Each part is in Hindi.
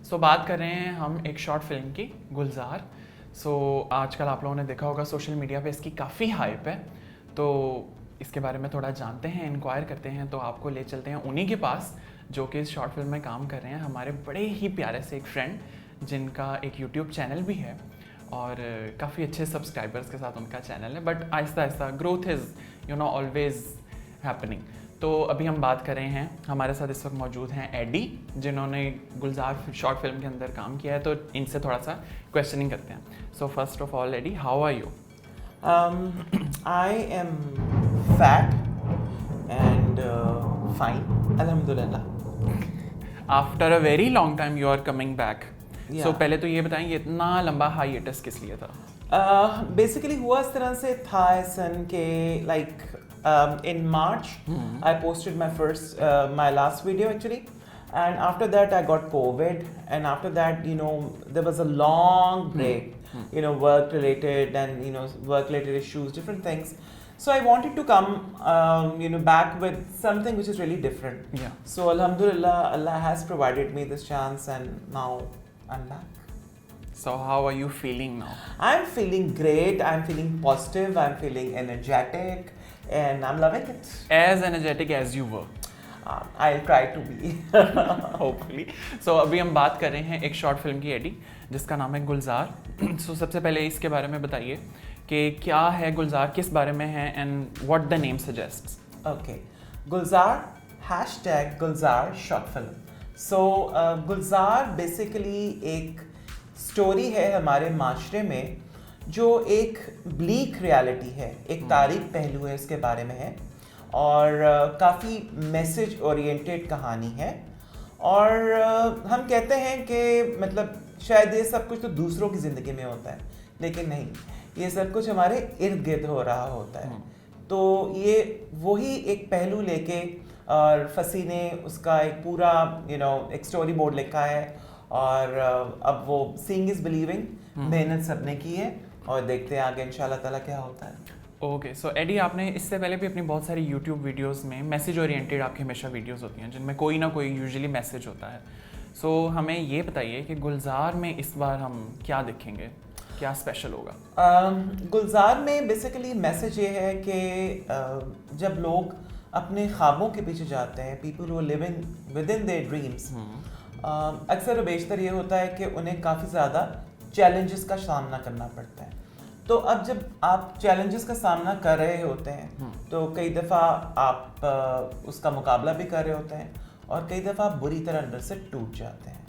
सो बात कर रहे हैं हम एक शॉर्ट फिल्म की, गुलजार। आजकल आप लोगों ने देखा होगा सोशल मीडिया पे इसकी काफ़ी हाइप है, तो इसके बारे में थोड़ा जानते हैं, इंक्वायर करते हैं। तो आपको ले चलते हैं उन्हीं के पास जो कि इस शॉर्ट फिल्म में काम कर रहे हैं, हमारे बड़े ही प्यारे से एक फ्रेंड जिनका एक यूट्यूब चैनल भी है और काफ़ी अच्छे सब्सक्राइबर्स के साथ उनका चैनल है। But Aahista Aahista growth is always happening. तो अभी हम बात कर रहे हैं, हमारे साथ इस वक्त मौजूद हैं एडी, जिन्होंने गुलजार शॉर्ट फिल्म के अंदर काम किया है। तो इनसे थोड़ा सा क्वेश्चनिंग करते हैं। So first of all Eddie, how are you? I am fat and fine, alhamdulillah. After a very long time you are coming back. Yeah. So पहले तो ये बताएं, ये इतना लंबा हाइएटस किस लिए था? Basically हुआ इस तरह से था सन के like in March I posted my last video actually, and after that I got COVID, and after that there was a long break, work related and work related issues, different things. So I wanted to come back with something which is really different. Yeah. So alhamdulillah, Allah has provided me this chance and now I'm back. So how are you feeling now? I'm feeling great, I'm feeling positive, I'm feeling energetic, and I'm loving it. As energetic as you were. I'll try to be. Hopefully. So अभी हम बात कर रहे हैं एक शॉर्ट फिल्म की एडी, जिसका नाम है गुलजार। So सबसे पहले इसके बारे में बताइए कि क्या है गुलजार, किस बारे में है, and what the name suggests. Okay. Gulzar, #Gulzar short film. So Gulzar basically एक स्टोरी है हमारे माशरे में जो एक ब्लीक रियलिटी है, एक तारीख पहलू है, इसके बारे में है, और काफ़ी मैसेज ओरिएंटेड कहानी है। और हम कहते हैं कि मतलब शायद ये सब कुछ तो दूसरों की ज़िंदगी में होता है, लेकिन नहीं, ये सब कुछ हमारे इर्द गिर्द हो रहा होता है। तो ये वही एक पहलू लेके और फसी ने उसका एक पूरा एक स्टोरी बोर्ड लिखा है, और अब वो सीइंग इज बिलीविंग, मेहनत सबने की है, और देखते हैं आगे इंशाल्लाह ताला क्या होता है। ओके, सो एडी, आपने इससे पहले भी अपनी बहुत सारी यूट्यूब वीडियोस में मैसेज ओरिएंटेड आपकी हमेशा वीडियोस होती हैं जिनमें कोई ना कोई यूजुअली मैसेज होता है। सो हमें ये बताइए कि गुलजार में इस बार हम क्या देखेंगे, क्या स्पेशल होगा? गुलजार में बेसिकली मैसेज ये है कि जब लोग अपने ख्वाबों के पीछे जाते हैं, people who are living within their dreams, अक्सर बेशतर ये होता है कि उन्हें काफ़ी ज़्यादा चैलेंजेस का सामना करना पड़ता है। तो अब जब आप चैलेंजेस का सामना कर रहे होते हैं तो कई दफ़ा आप उसका मुकाबला भी कर रहे होते हैं, और कई दफ़ा आप बुरी तरह अंदर से टूट जाते हैं।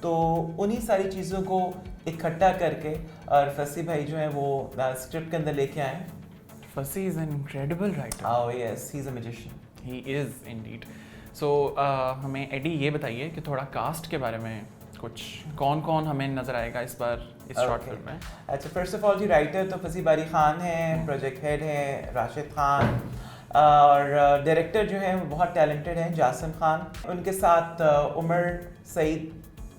तो उन्हीं सारी चीज़ों को इकट्ठा करके और फसी भाई जो हैं वो स्क्रिप्ट के अंदर लेके आए। Fasi is an incredible writer. Oh yes, he's a magician. He is indeed. So हमें एडी ये बताइए कि थोड़ा कास्ट के बारे में कुछ, कौन कौन हमें नज़र आएगा इस बार इस शॉर्ट फिल्म में? अच्छा, फर्स्ट ऑफ ऑल जी राइटर तो फसी बारी खान है, प्रोजेक्ट हेड है राशिद खान, और डायरेक्टर जो है वो बहुत टैलेंटेड हैं, जासिम खान। उनके साथ उमर सईद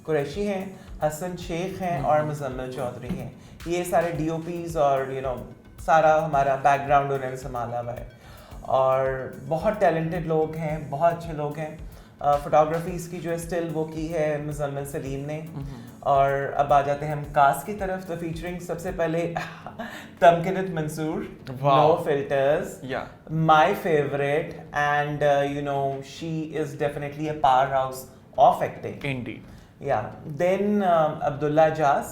कुरैशी हैं, हसन शेख हैं, और मुजम्मिल चौधरी हैं। ये सारे DOPs और सारा हमारा बैकग्राउंड उन्होंने संभाला हुआ है, और बहुत टैलेंटेड लोग हैं, बहुत अच्छे लोग हैं। फोटोग्राफी इसकी जो है स्टिल वो की है मुजम्मिल सलीम ने। और अब आ जाते हैं हम कास्ट की तरफ, तो फीचरिंग सबसे पहले Tamkanat Mansoor, no filters, my favourite, and she is definitely a powerhouse of acting. Indeed. Yeah. Then Abdullah Jas,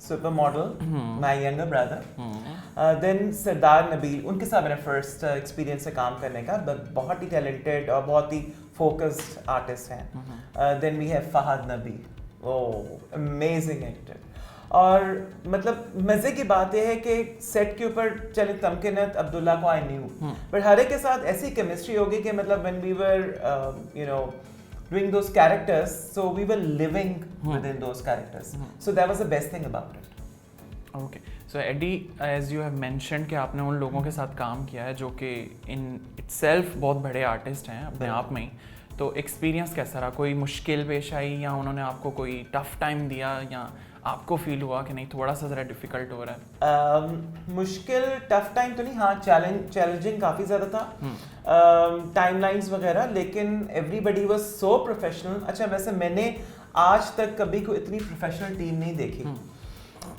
supermodel, my younger brother. Then Sardar Nabeel, उनके साथ मेरा फर्स्ट एक्सपीरियंस है काम करने का, बहुत ही टैलेंटेड और बहुत ही फोकस्ड आर्टिस्ट हैं। Then we have Fahad Nabi, oh amazing actor. और मतलब मज़े की बात यह है कि सेट के ऊपर चले तमकिनत अब्दुल्ला को आई न्यू, बट हर एक के साथ ऐसी केमिस्ट्री होगी कि मतलब when we were doing those characters, so we were living within those characters. So that was the best thing about it. Okay, so Eddie, as you have mentioned कि आपने उन लोगों के साथ काम किया है जो कि in itself बहुत बड़े आर्टिस्ट हैं अपने आप में ही, तो एक्सपीरियंस कैसा रहा? कोई मुश्किल पेश आई, या उन्होंने आपको कोई टफ टाइम दिया, या आपको फील हुआ कि नहीं थोड़ा सा ज़रा डिफ़िकल्ट हो रहा है? मुश्किल टफ टाइम तो नहीं, हाँ चैलेंजिंग काफ़ी ज़्यादा था, टाइमलाइंस वगैरह, लेकिन एवरीबडी वाज सो प्रोफेशनल। अच्छा, वैसे मैंने आज तक कभी कोई इतनी प्रोफेशनल टीम नहीं देखी।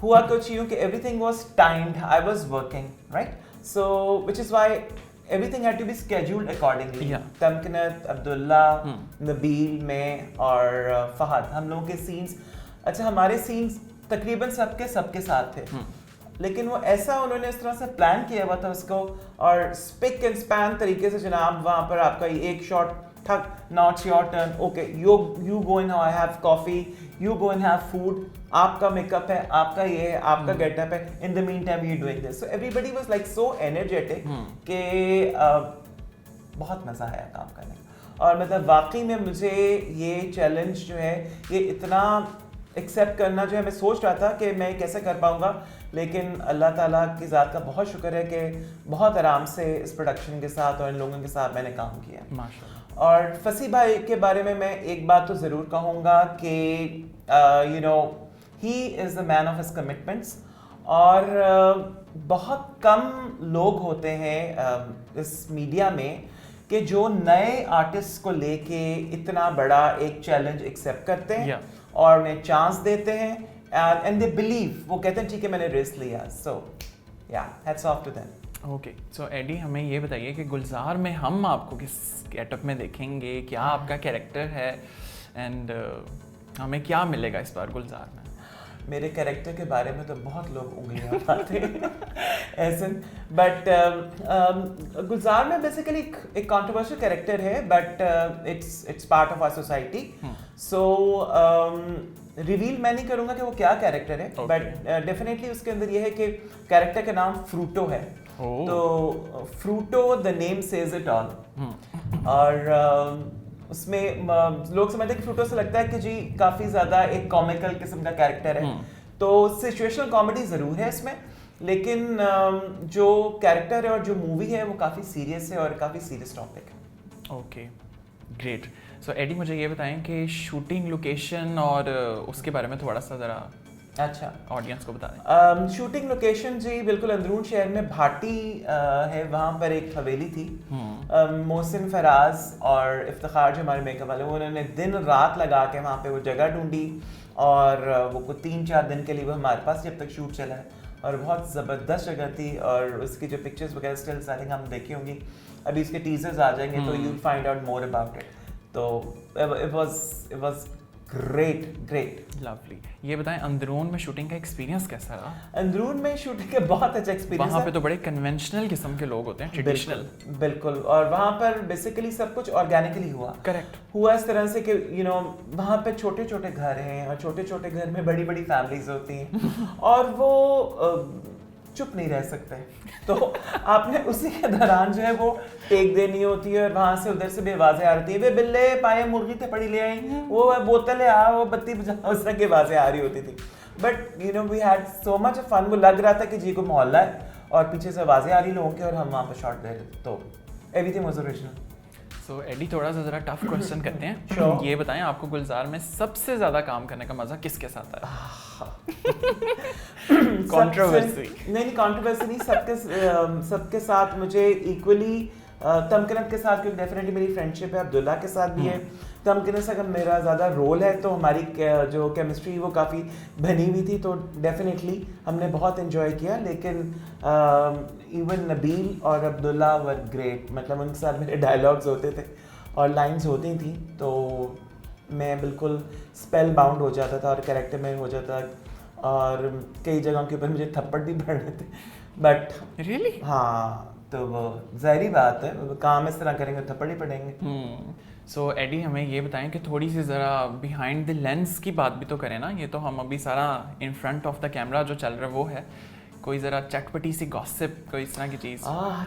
हुआ कुछ यूं कि everything was timed, I was working, right? So which is why everything had to be scheduled accordingly. Yeah. Tamkinat, Abdullah, Nabeel, मैं और फहद, हम लोगों के सीन्स, अच्छा हमारे सीन्स तकरीबन सबके साथ थे, लेकिन वो ऐसा उन्होंने इस तरह से प्लान किया हुआ था उसको, और स्पिक एंड स्पैन तरीके से जनाब वहाँ पर आपका एक शॉट ठक, not your turn, okay you go in, I have coffee, you go and have food, आपका मेकअप है, आपका ये है, आपका गेटअप है, in the mean time you doing this. So everybody was like so energetic कि बहुत मज़ा आया काम करने का। और मतलब वाकई में मुझे ये चैलेंज जो है ये इतना एक्सेप्ट करना जो है, मैं सोच रहा था कि मैं कैसे कर पाऊंगा, लेकिन अल्लाह ताला की ज़ात का बहुत शुक्र है कि बहुत आराम से इस प्रोडक्शन के साथ और इन लोगों के साथ मैंने काम किया माशाल्लाह। और फसी भाई के बारे में मैं एक बात तो ज़रूर कहूँगा कि you know he is the man of his commitments, और बहुत कम लोग होते हैं इस मीडिया में कि जो नए आर्टिस्ट को लेके इतना बड़ा एक चैलेंज एक्सेप्ट करते हैं और उन्हें चांस देते हैं, एंड दे बिलीव, वो कहते हैं ठीक है मैंने रिस्क लिया। So yeah hats off to them. Okay, so Eddie हमें ये बताइए कि गुलजार में हम आपको किस गेटअप में देखेंगे, क्या आपका कैरेक्टर है, एंड हमें क्या मिलेगा इस बार गुलजार में? मेरे कैरेक्टर के बारे में तो बहुत लोग उंगलियां उठाते हैं ऐसे, बट गुलजार में बेसिकली एक कंट्रोवर्शियल कैरेक्टर है, but it's part of our society. So reveal मैं नहीं करूंगा कि वो क्या कैरेक्टर है, बट डेफिनेटली उसके अंदर ये है कि कैरेक्टर का नाम फ्रूटो है। तो Fruto, the name says it all. और उसमें लोग समझते हैं कि फ्रूटो से लगता है कि जी काफ़ी ज़्यादा एक कॉमिकल किस्म का कैरेक्टर है, तो सिचुएशनल कॉमेडी ज़रूर है इसमें, लेकिन जो कैरेक्टर है और जो मूवी है वो काफ़ी सीरियस है और काफ़ी सीरियस टॉपिक है। Okay, great. सो एडी मुझे ये बताएं कि शूटिंग लोकेशन और उसके बारे में थोड़ा सा ज़रा अच्छा ऑडियंस को बता दें। शूटिंग लोकेशन जी बिल्कुल अंदरून शहर में भाटी है, वहाँ पर एक हवेली थी। मोहसिन फराज और इफ्तिखार जो हमारे मेकअप वाले, उन्होंने दिन रात लगा के वहाँ पे वो जगह ढूंढी, और वो कुछ 3-4 दिन के लिए वो हमारे पास जब तक शूट चला है, और बहुत ज़बरदस्त जगह थी। और उसकी जो पिक्चर्स वगैरह स्टिल्स आई थिंक हम देखे होंगी, अभी इसके टीजर्स आ जाएंगे तो you find out more about it. तो इट वाज ग्रेट लवली। ये बताएं अंदरून में शूटिंग का एक्सपीरियंस कैसा रहा? अंदरून में शूटिंग का बहुत अच्छा एक्सपीरियंस है। वहाँ पे तो बड़े कन्वेंशनल किस्म के लोग होते हैं, ट्रेडिशनल। बिल्कुल, और वहाँ पर बेसिकली सब कुछ ऑर्गेनिकली हुआ। करेक्ट। हुआ इस तरह से कि यू नो वहाँ पे छोटे छोटे घर हैं, और छोटे छोटे घर में बड़ी बड़ी फैमिलीज होती हैं और वो चुप नहीं रह सकते, तो आपने उसी के दौरान जो है वो टेक देनी होती है, और वहाँ से उधर से भी आवाज़ें आ रही है, वे बिल्ले पाए मुर्गी थे पड़ी ले आई, वो बोतल है आ, वो बत्ती बुझा, उस तरह की आवाज़ें आ रही होती थी। But you know we had so much fun, वो लग रहा था कि जी को मोहल्ला है और पीछे से आवाज़ें आ रही लोगों की, और हम वहाँ पर शॉट दे रहे थे, तो everything was original. So Eddie थोड़ा सा ज़रा टफ क्वेश्चन करते हैं। ये बताएं आपको गुलजार में सबसे ज़्यादा काम करने का मज़ा किसके साथ आया? कंट्रोवर्सी नहीं, कंट्रोवर्सी नहीं, सबके साथ मुझे इक्वली तमकिनत के साथ, क्योंकि डेफिनेटली मेरी फ्रेंडशिप है, अब्दुल्ला के साथ भी है। तमकिनत से अगर मेरा ज़्यादा रोल है तो हमारी जो केमिस्ट्री वो काफ़ी बनी हुई थी, तो डेफिनेटली हमने बहुत इन्जॉय किया। लेकिन इवन नबील और अब्दुल्ला वर ग्रेट, मतलब उनके साथ मेरे डायलॉग्स होते थे और लाइंस होती थी, तो मैं बिल्कुल स्पेल बाउंड हो जाता था और कैरेक्टर में हो जाता, और कई जगहों के ऊपर मुझे थप्पड़ भी पड़ रहे थे, बट रियली हाँ, तो वो ज़ाहिरी बात है, काम इस तरह करेंगे थप्पड़ ही पड़ेंगे। सो एडी हमें ये बताएं कि थोड़ी सी ज़रा बिहाइंड द लेंस की बात भी तो करें ना। ये तो हम अभी सारा in front of the camera जो चल रहा है वो है, कोई ज़रा चटपटी सी गॉसिप, कोई इस तरह की चीज़।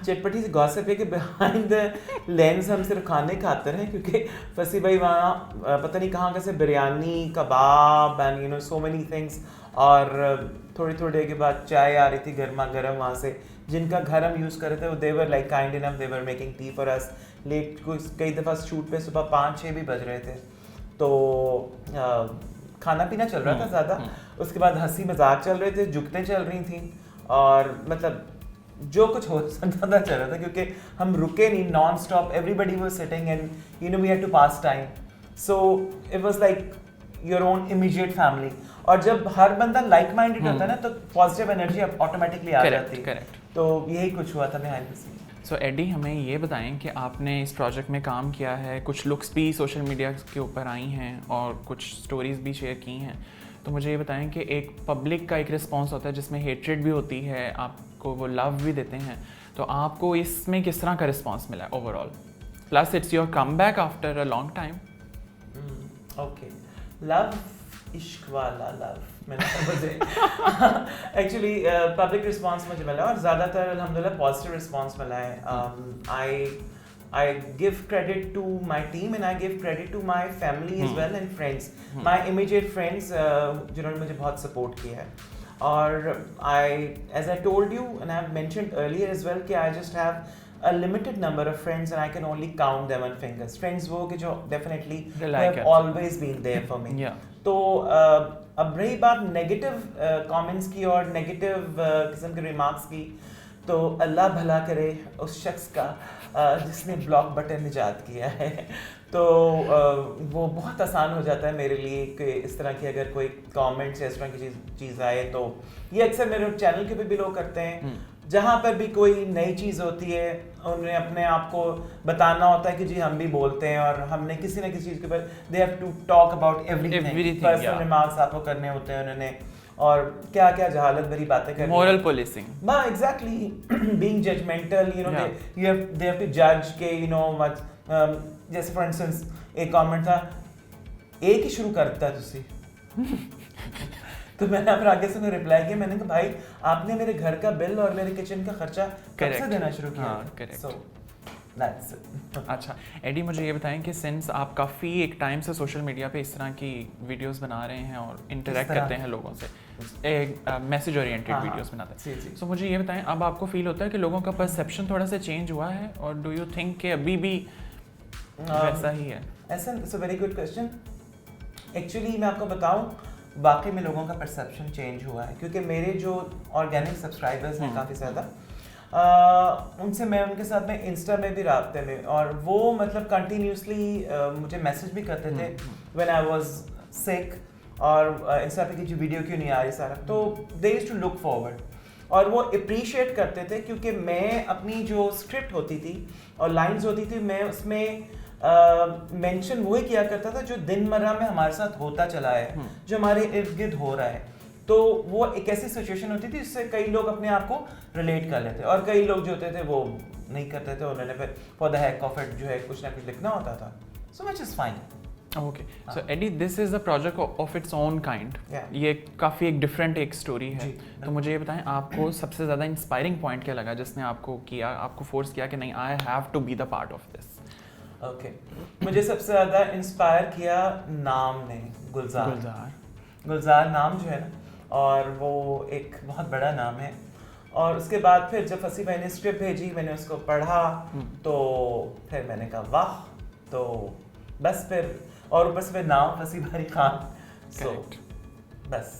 चटपटी सी गॉसिप है कि बिहाइंड द लेंस हम सिर्फ खाने खाते हैं, क्योंकि फसी भाई वहाँ पता नहीं कहाँ कैसे biryani, kebab and you know so many things, और थोड़ी थोड़ी देर के बाद चाय आ रही थी गर्मा गर्म वहाँ से, जिनका घर हम यूज़ कर रहे थे वो they were like kind enough, they were making tea for us late. कई दफ़ा शूट पे सुबह 5-6 भी बज रहे थे, तो खाना पीना चल रहा था ज़्यादा। उसके बाद हंसी मजाक चल रहे थे, जुगतें चल रही थी, और मतलब जो कुछ हो सकता था चल रहा था, क्योंकि हम रुके नहीं, non stop everybody was sitting and you know we had to pass time. So it was like your own immediate family. और जब हर बंदा लाइक माइंडेड होता है ना तो पॉजिटिव एनर्जी ऑटोमेटिकली आ जाती है। करेक्ट। तो यही कुछ हुआ था behind the scene. So Eddie, हमें ये बताएं कि आपने इस प्रोजेक्ट में काम किया है, कुछ लुक्स भी सोशल मीडिया के ऊपर आई हैं और कुछ स्टोरीज भी शेयर की हैं, तो मुझे ये बताएं कि एक पब्लिक का एक रिस्पॉन्स होता है जिसमें हेट्रेड भी होती है, आपको वो लव भी देते हैं, तो आपको इसमें किस तरह का रिस्पॉन्स मिला है overall? Plus it's your come back after a long time. Okay, love, इश्क वाला लव मैंने मुझे एक्चुअली पब्लिक रिस्पांस मुझे मिला और ज़्यादातर अल्हम्दुलिल्लाह पॉजिटिव रिस्पांस मिला है। I give credit to my team and I give credit to my family as well and friends, my immediate friends जिन्होंने मुझे बहुत support किया है। और as I told you and I have mentioned earlier as well कि I just have a limited number of friends and I can only count them on fingers. Friends वो कि जो definitely have always been there for me. तो अब रही बात नेगेटिव कमेंट्स की और नेगेटिव किस्म के रिमार्क्स की, तो अल्लाह भला करे उस शख्स का जिसने ब्लॉक बटन इजाद किया है। तो वो बहुत आसान हो जाता है मेरे लिए कि इस तरह की अगर कोई कमेंट्स या इस तरह की चीज़ आए, तो ये अक्सर मेरे चैनल के भी लोग करते हैं। जहाँ पर भी कोई नई चीज़ होती है उन्हें अपने आप को बताना होता है कि जी हम भी बोलते हैं और हमने किसी न किसी चीज़ के ऊपर they have to talk about everything, personal remarks आपको करने होते हैं उन्होंने, और क्या क्या जहालत भरी बातें करनी, मोरल पुलिसिंग, हाँ exactly, being judgemental, you know they have to जज के यू नो मच। जैसे फॉर इंस्टेंस एक कमेंट था, एक ही शुरू करता तुसी तो मैंने फिर आगे से रिप्लाई किया, मैंने कहा भाई आपने मेरे घर का बिल और मेरे किचन का खर्चा कब से देना शुरू किया? So that's it. अच्छा एडी, मुझे ये बताएं कि सिंस आप काफ़ी एक टाइम से सोशल मीडिया पे इस तरह की वीडियोस बना रहे हैं और इंटरेक्ट करते हैं लोगों से, एक मैसेज ओरिएंटेड वीडियोस बनाते हैं, सो मुझे ये बताएं अब आपको फील होता है कि लोगों का परसेप्शन थोड़ा सा चेंज हुआ है, और डू यू थिंक कि अभी भी वैसा ही है? ऐसा it's a very good question. Actually मैं आपको बताऊं, वाकई में लोगों का परसेप्शन चेंज हुआ है, क्योंकि मेरे जो ऑर्गेनिक सब्सक्राइबर्स हैं काफ़ी ज़्यादा, उनसे मैं उनके साथ में इंस्टा में भी राब्ते में, और वो मतलब कंटिन्यूसली मुझे मैसेज भी करते थे व्हेन आई वाज सिक, और इंस्टा पे की वीडियो क्यों नहीं आ रही सारा, तो they used to look forward और वो अप्रिशिएट करते थे, क्योंकि मैं अपनी जो स्क्रिप्ट होती थी और लाइंस होती थी मैं उसमें मेंशन वही किया करता था जो दिनमर्रा में हमारे साथ होता चला है, जो हमारे इर्द गिर्द हो रहा है। तो वो एक ऐसी सिचुएशन होती थी जिससे कई लोग अपने आप को रिलेट कर लेते, और कई लोग जो होते थे वो नहीं करते थे, उन्होंने फिर for the heck of it जो है कुछ ना कुछ लिखना होता था। So which is fine. Okay, so Eddie, this is a project of its own kind, ये काफ़ी एक डिफरेंट एक स्टोरी है, तो मुझे ये बताएं आपको सबसे ज़्यादा इंस्पायरिंग पॉइंट क्या लगा जिसने आपको फोर्स किया कि नहीं I have to be the part of this? Okay, मुझे सबसे ज़्यादा इंस्पायर किया नाम ने, गुलजार नाम जो है ना, और वो एक बहुत बड़ा नाम है। और उसके बाद फिर जब फसी भाई ने स्क्रिप्ट भेजी, मैंने उसको पढ़ा, तो फिर मैंने कहा वाह, तो बस फिर और ऊपर से फिर नाम फसी भाई खान, सो बस।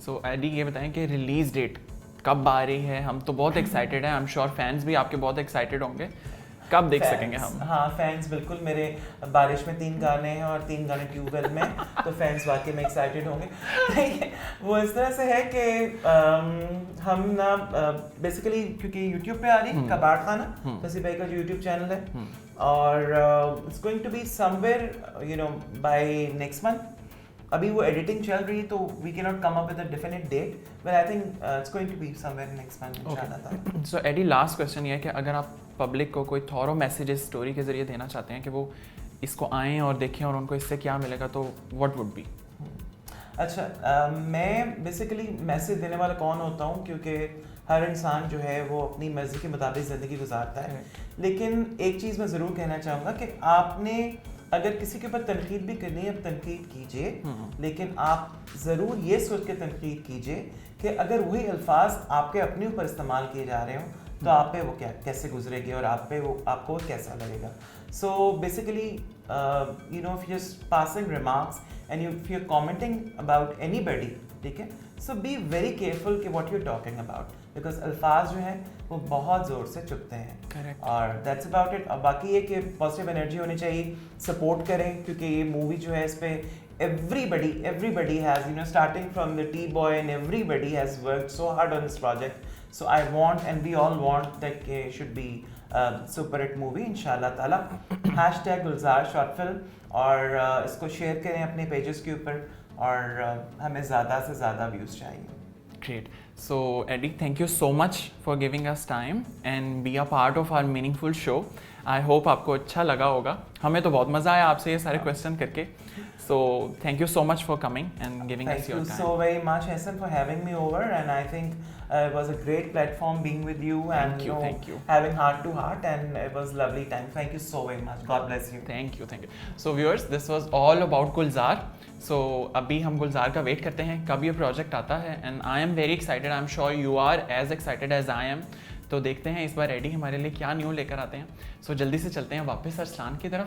सो एडी, ये बताएं कि रिलीज डेट कब आ रही है? हम तो बहुत एक्साइटेड हैं, आई एम श्योर फैंस भी आपके बहुत एक्साइटेड होंगे, कब देख सकेंगे हम? हाँ, फैंस बिल्कुल, मेरे बारिश में 3 गाने हैं और 3 गाने ट्यूबवेल में, तो फैंस वाकई में एक्साइटेड होंगे। वो इस तरह से है कि हम ना बेसिकली क्योंकि यूट्यूब पे आ रही है कबाड़ खाना, फसी भाई का जो यूट्यूब चैनल है, और it's going to be somewhere you know by next month. अभी वो एडिटिंग चल रही है, तो we can not come up with a definite date, but I think it's going to be somewhere next month इंशाल्लाह। सो एडी, लास्ट क्वेश्चन ये है कि अगर आप पब्लिक को कोई थॉरो मैसेजेस स्टोरी के जरिए देना चाहते हैं कि वो इसको आएँ और देखें और उनको इससे क्या मिलेगा, तो व्हाट वुड बी? अच्छा, मैं बेसिकली मैसेज देने वाला कौन होता हूँ, क्योंकि हर इंसान जो है वो अपनी मर्ज़ी के मुताबिक ज़िंदगी गुजारता है, लेकिन एक चीज़ मैं ज़रूर कहना चाहूँगा कि आपने अगर किसी के ऊपर तनकीद भी करनी है, अब तनकीद कीजिए, लेकिन आप ज़रूर ये सोच के तनकीद कीजिए कि अगर वही अल्फाज आपके अपने ऊपर इस्तेमाल किए जा रहे हों, तो आप पे वो क्या कैसे गुजरेगी और आप पे वो आपको कैसा लगेगा। So basically you know if you just passing remarks and if you are commenting about anybody, ठीक है, सो बी वेरी केयरफुल कि what you are talking about, because अल्फाज जो हैं वो बहुत ज़ोर से चुभते हैं। Correct. और दैट्स अबाउट इट। और बाकी ये कि पॉजिटिव एनर्जी होनी चाहिए, सपोर्ट करें, क्योंकि ये मूवी जो है इस पर everybody has, you know, starting from the T-boy, and everybody has worked so hard on this project. So I want, and we all want, that it should be super hit movie inshallah ताला. #Gulzar short film, और इसको शेयर करें अपने पेजेस के ऊपर, और हमें ज़्यादा से ज़्यादा व्यूज़ चाहिए. Great. So Eddie, thank you so much for giving us time and be a part of our meaningful show. I hope आपको अच्छा लगा होगा. हमें तो बहुत मज़ा आया आपसे ये सारे क्वेश्चन करके. So thank you so much for coming and giving us your time. Thank you so very much, Hassan, for having me over, and I think it was a great platform being with you, and thank you. having heart to heart, and it was lovely time. Thank you so very much. God bless you. Thank you. So viewers, this was all about Gulzar. So अभी हम गुलजार का वेट करते हैं कब ये प्रोजेक्ट आता है, and I am very excited. I am sure you are as excited as I am. तो देखते हैं इस बार एडी हमारे लिए क्या न्यू लेकर आते हैं. सो जल्दी से चलते हैं वापस अरसलान की तरफ.